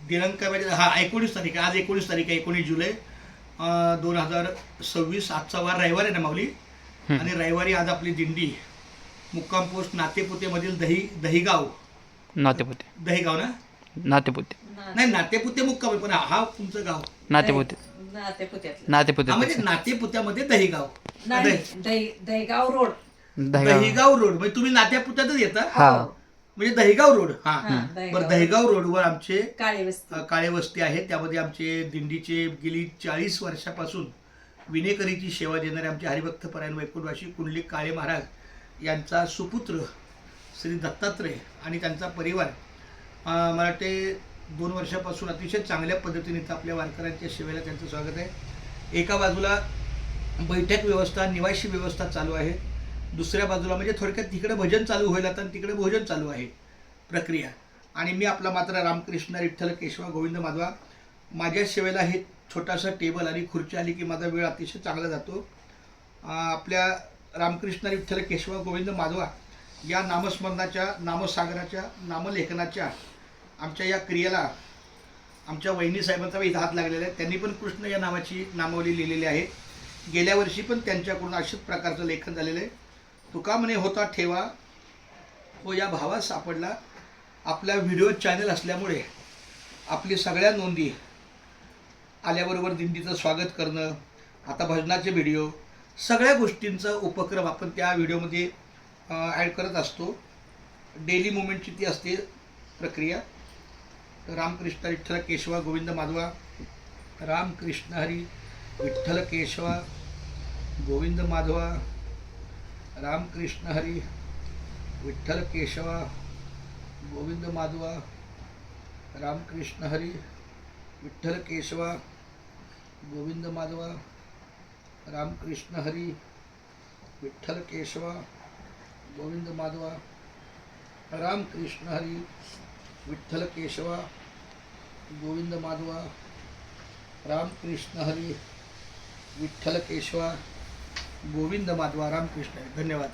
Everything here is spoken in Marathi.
दिनांकामध्ये 19 तारीख आहे. आज 19 तारीख आहे, 19 जुलै 2026. आजचा वार रविवार आहे ना माऊली. आणि रविवारी आज आपली दिंडी मुक्काम पोस्ट नातेपुतेमधील दहीगाव दहीगाव ना नाही नातेपुते मुक्काम आहे, पण हा तुमचं गाव म्हणजे नातेपुत्यामध्ये दहीगाव दहीगाव रोड दहीगाव रोड म्हणजे तुम्ही नातेपुत्यातच येता म्हणजे दहीगाव रोड. बरं, दहीगाव रोडवर आमचे काळे वस्ती आहे. त्यामध्ये आमचे दिंडीचे गेली 40 वर्षापासून विनेकरीची सेवा देणारे आमचे हरिभक्त परायण वैकुंठवासी कुंडलिक काळे महाराज यांचा सुपुत्र श्री दत्तात्रय आणि त्यांचा परिवार मला वाटते 2 वर्षापासून अतिशय चांगल्या पद्धतीने इथं आपल्या वारकऱ्यांच्या सेवेला त्यांचं स्वागत आहे. एका बाजूला बैठक व्यवस्था निवासी व्यवस्था चालू आहे, दुसऱ्या बाजूला म्हणजे थोडक्यात तिकडे भजन चालू होईल आता तिकडे भोजन चालू आहे प्रक्रिया. आणि मी आपला मात्र रामकृष्ण विठ्ठल केशव गोविंद माधवा. माझ्या सेवेला हे छोटासा टेबल आणि खुर्ची आली की माझा वेळ अतिशय चांगला जातो. आपल्या रामकृष्ण विठ्ठल केशव गोविंद माधवा या नामस्मरणाच्या नामसागराच्या नामलेखनाच्या आमच्या या क्रियेला आमच्या वहिनी साहेबांचा इथं हात लागलेला आहे. त्यांनी पण कृष्ण या नावाची नामावली लिहिलेली आहे. गेल्या वर्षी पण त्यांच्याकडून अशाच प्रकारचं लेखन झालेलं आहे. तुका म्हणे होता ठेवा हो या भावात सापडला. आपल्या व्हिडिओ चॅनल असल्यामुळे आपली सगळ्या नोंदी आल्याबरोबर दिंडीचं स्वागत करणं, आता भजनाचे व्हिडिओ, सगळ्या गोष्टींचा उपक्रम आपण त्या व्हिडिओमध्ये ॲड करत असतो. डेली मुवमेंटची ती असते प्रक्रिया. रामकृष्ण विठ्ठल केशव गोविंद माधवा, रामकृष्ण हरी विठ्ठल केशव गोविंद माधवा, रामकृष्ण हरी विठ्ठल केशव गोविंद माधवा, रामकृष्ण हरी विठ्ठल केशव गोविंद माधवा, रामकृष्ण हरी विठ्ठल केशव गोविंद माधवा, रामकृष्ण हरी विठ्ठल केशव गोविंद माधवा, रामकृष्ण हरी विठ्ठल केशव गोविंद माधवा. रामकृष्ण हरी. धन्यवाद.